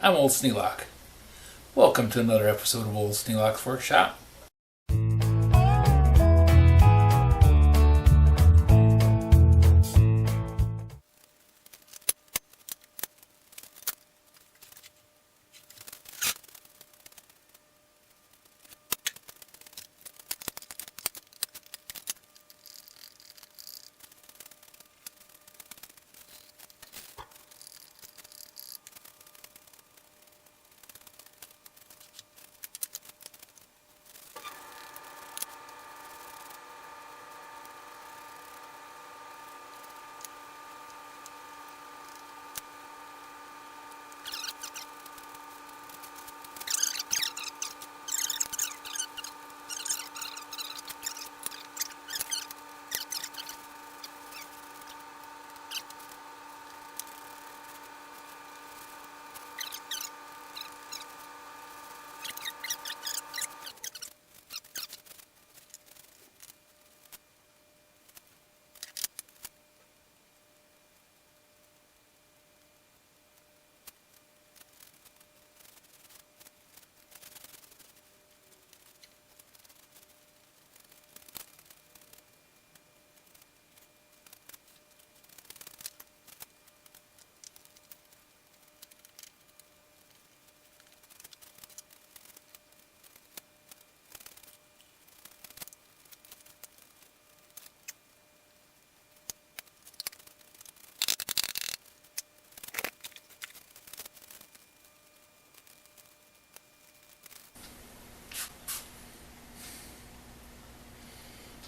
I'm Old Sneelock. Welcome to another episode of Old Sneelock's Workshop.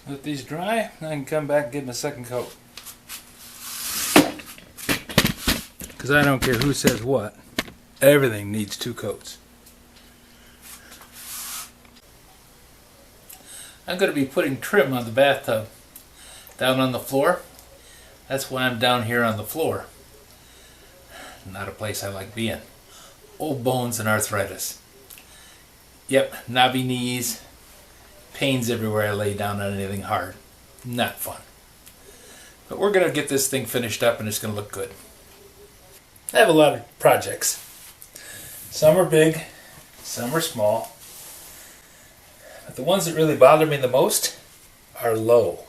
Let these dry, I can come back and give them a second coat. Because I don't care who says what, everything needs 2 coats. I'm going to be putting trim on the bathtub down on the floor. That's why I'm down here on the floor. Not a place I like being. Old bones and arthritis. Yep, knobby knees. Pains everywhere I lay down on anything hard. Not fun. But we're going to get this thing finished up and it's going to look good. I have a lot of projects. Some are big, some are small. But the ones that really bother me the most are low.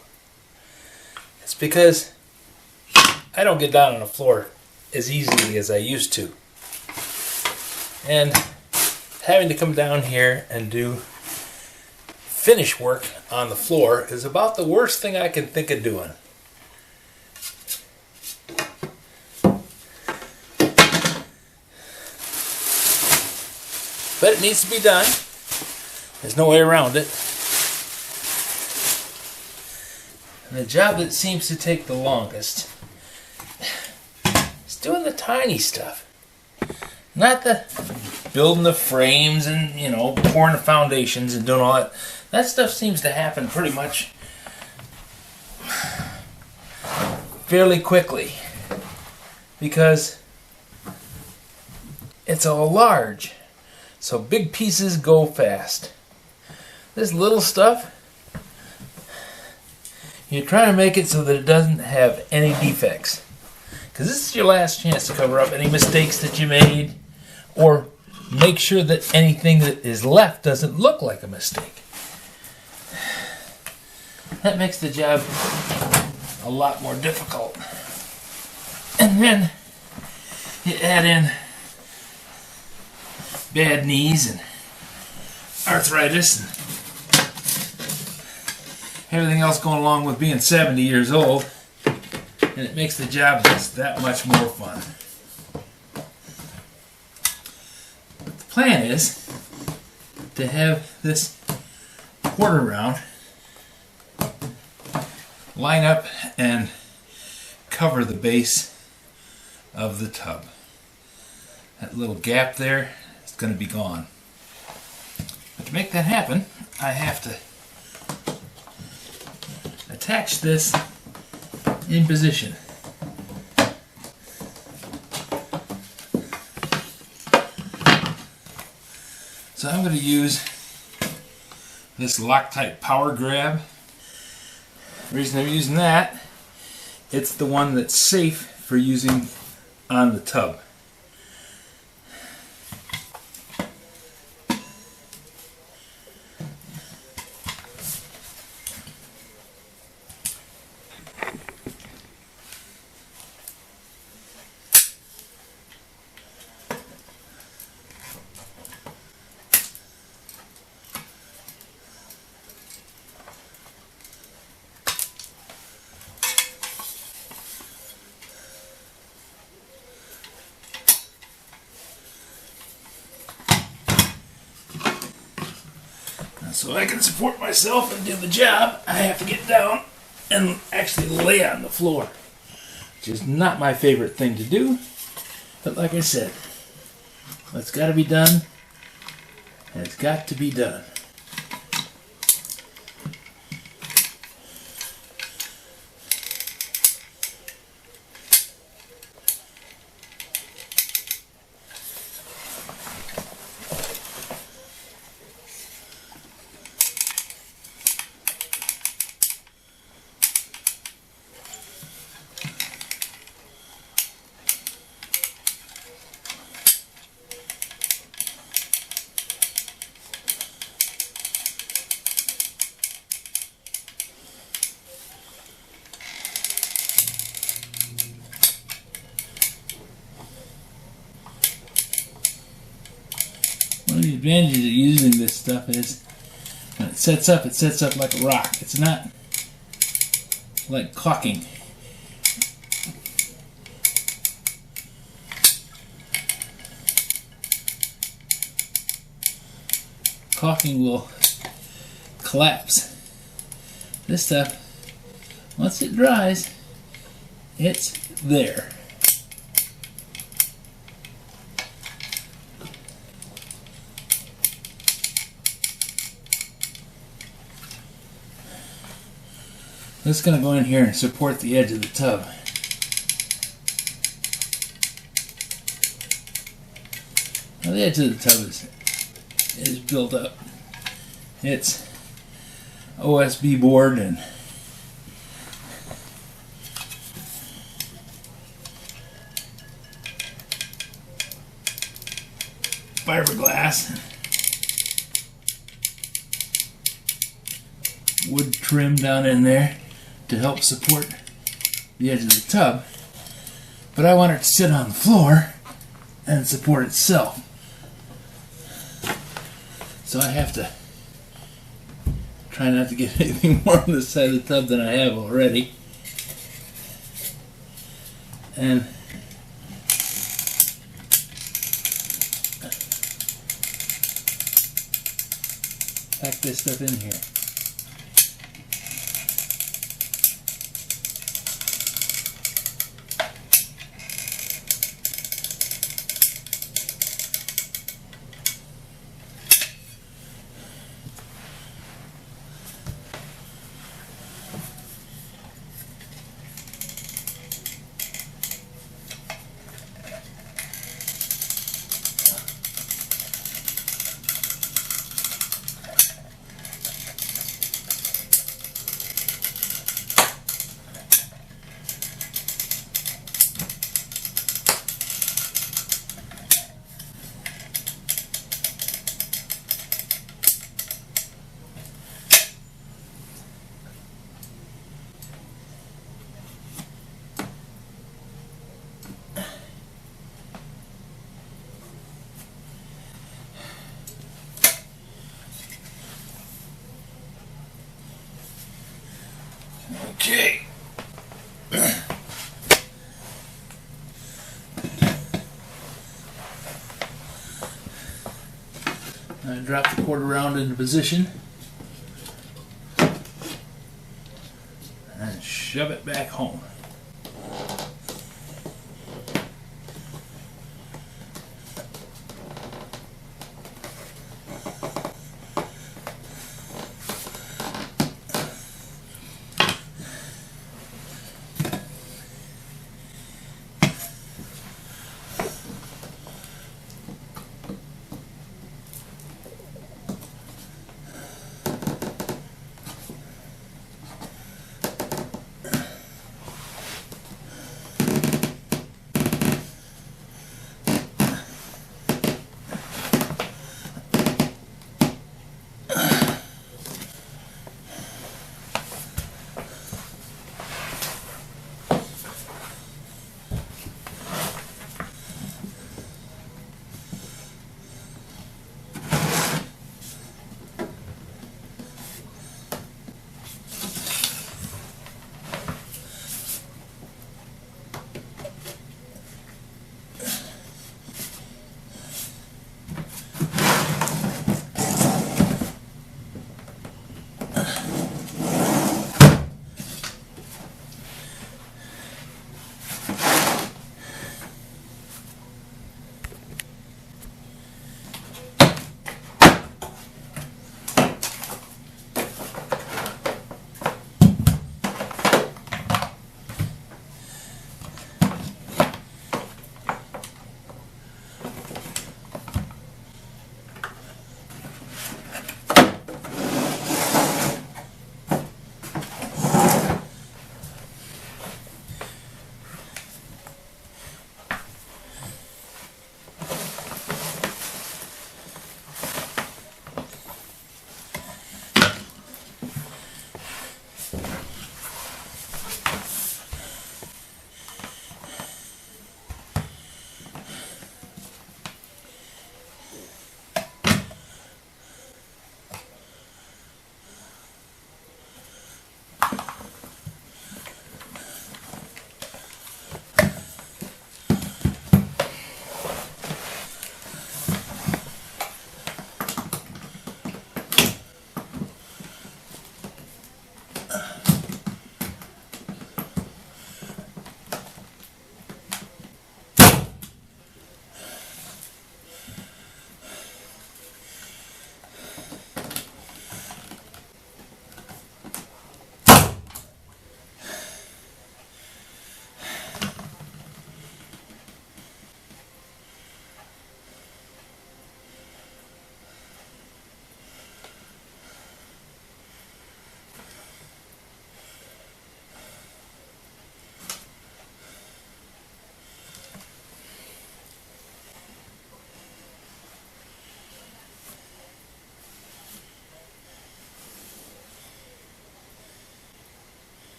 It's because I don't get down on the floor as easily as I used to. And having to come down here and do finish work on the floor is about the worst thing I can think of doing. But it needs to be done. There's no way around it. And the job that seems to take the longest is doing the tiny stuff. Not the building the frames and, pouring the foundations and doing all that. That stuff seems to happen pretty much fairly quickly because it's all large. So big pieces go fast. This little stuff, you're trying to make it so that it doesn't have any defects. Because this is your last chance to cover up any mistakes that you made or make sure that anything that is left doesn't look like a mistake. That makes the job a lot more difficult. And then you add in bad knees and arthritis and everything else going along with being 70 years old, and it makes the job just that much more fun. The plan is to have this quarter round line up and cover the base of the tub. That little gap there is going to be gone. But to make that happen, I have to attach this in position. So I'm going to use this Loctite Power Grab. The reason I'm using that, it's the one that's safe for using on the tub. So I can support myself and do the job, I have to get down and actually lay on the floor, which is not my favorite thing to do. But like I said, what's got to be done has got to be done. One of the advantages of using this stuff is when it sets up like a rock. It's not like caulking. Caulking will collapse. This stuff, once it dries, it's there. It's going to go in here and support the edge of the tub. Now the edge of the tub is built up. It's OSB board and fiberglass. Wood trim down in there to help support the edge of the tub, but I want it to sit on the floor and support itself. So I have to try not to get anything more on this side of the tub than I have already. And pack this stuff in here. Okay. I drop the cord around into position and shove it back home.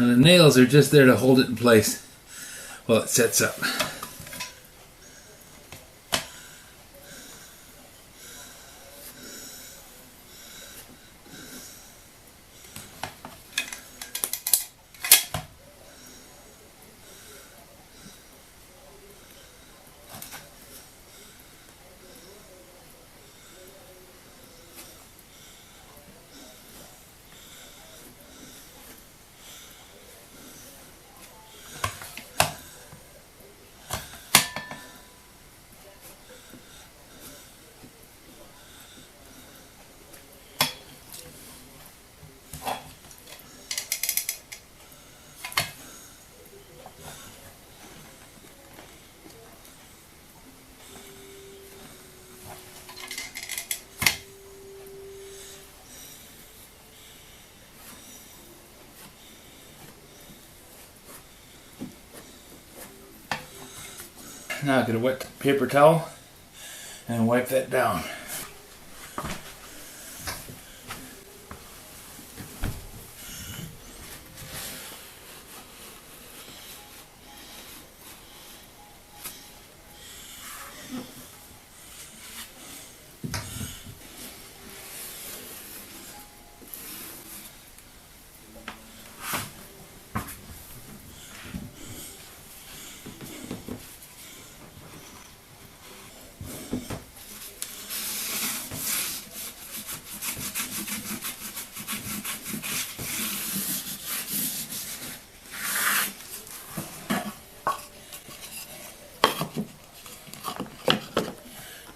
And the nails are just there to hold it in place while it sets up. Now I'm going to wet the paper towel and wipe that down.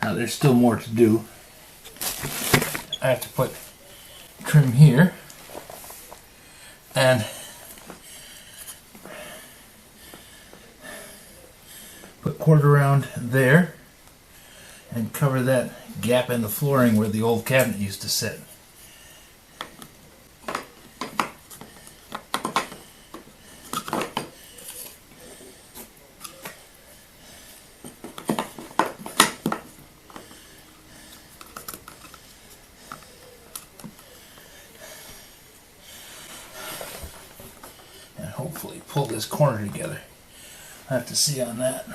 Now there's still more to do. I have to put trim here and put cord around there and cover that gap in the flooring where the old cabinet used to sit. Hopefully pull this corner together. I have to see on that.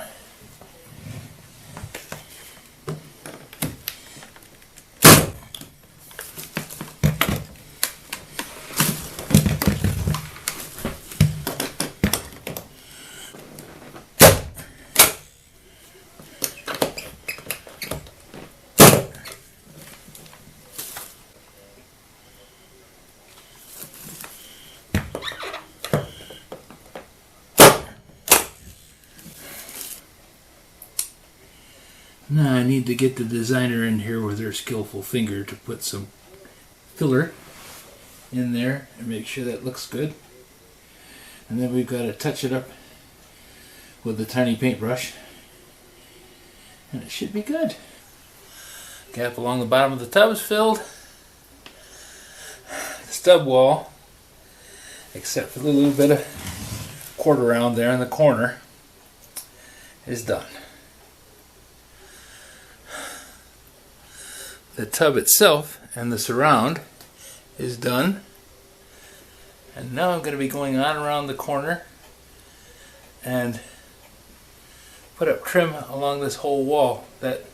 Now I need to get the designer in here with her skillful finger to put some filler in there and make sure that looks good. And then we've got to touch it up with the tiny paintbrush. And it should be good. Gap along the bottom of the tub is filled. The stub wall, except for the little bit of cord around there in the corner, is done. The tub itself and the surround is done. And now I'm going to be going on around the corner and put up trim along this whole wall. That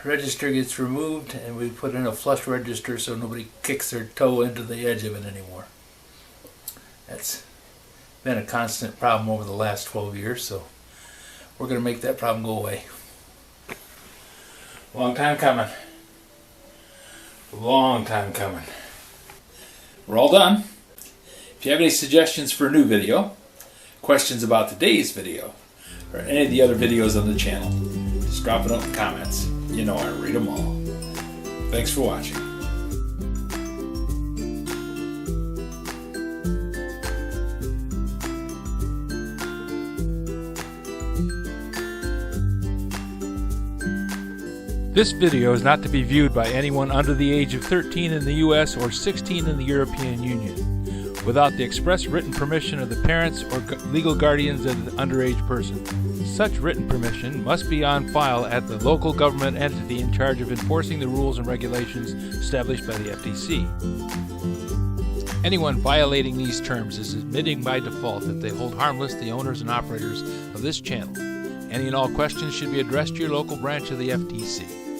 register gets removed and we put in a flush register so nobody kicks their toe into the edge of it anymore. That's been a constant problem over the last 12 years, so we're going to make that problem go away. Long time coming. Long time coming. We're all done. If you have any suggestions for a new video, questions about today's video, or any of the other videos on the channel, just drop it in the comments. You know I read them all. Thanks for watching. This video is not to be viewed by anyone under the age of 13 in the US or 16 in the European Union, without the express written permission of the parents or legal guardians of the underage person. Such written permission must be on file at the local government entity in charge of enforcing the rules and regulations established by the FTC. Anyone violating these terms is admitting by default that they hold harmless the owners and operators of this channel. Any and all questions should be addressed to your local branch of the FTC.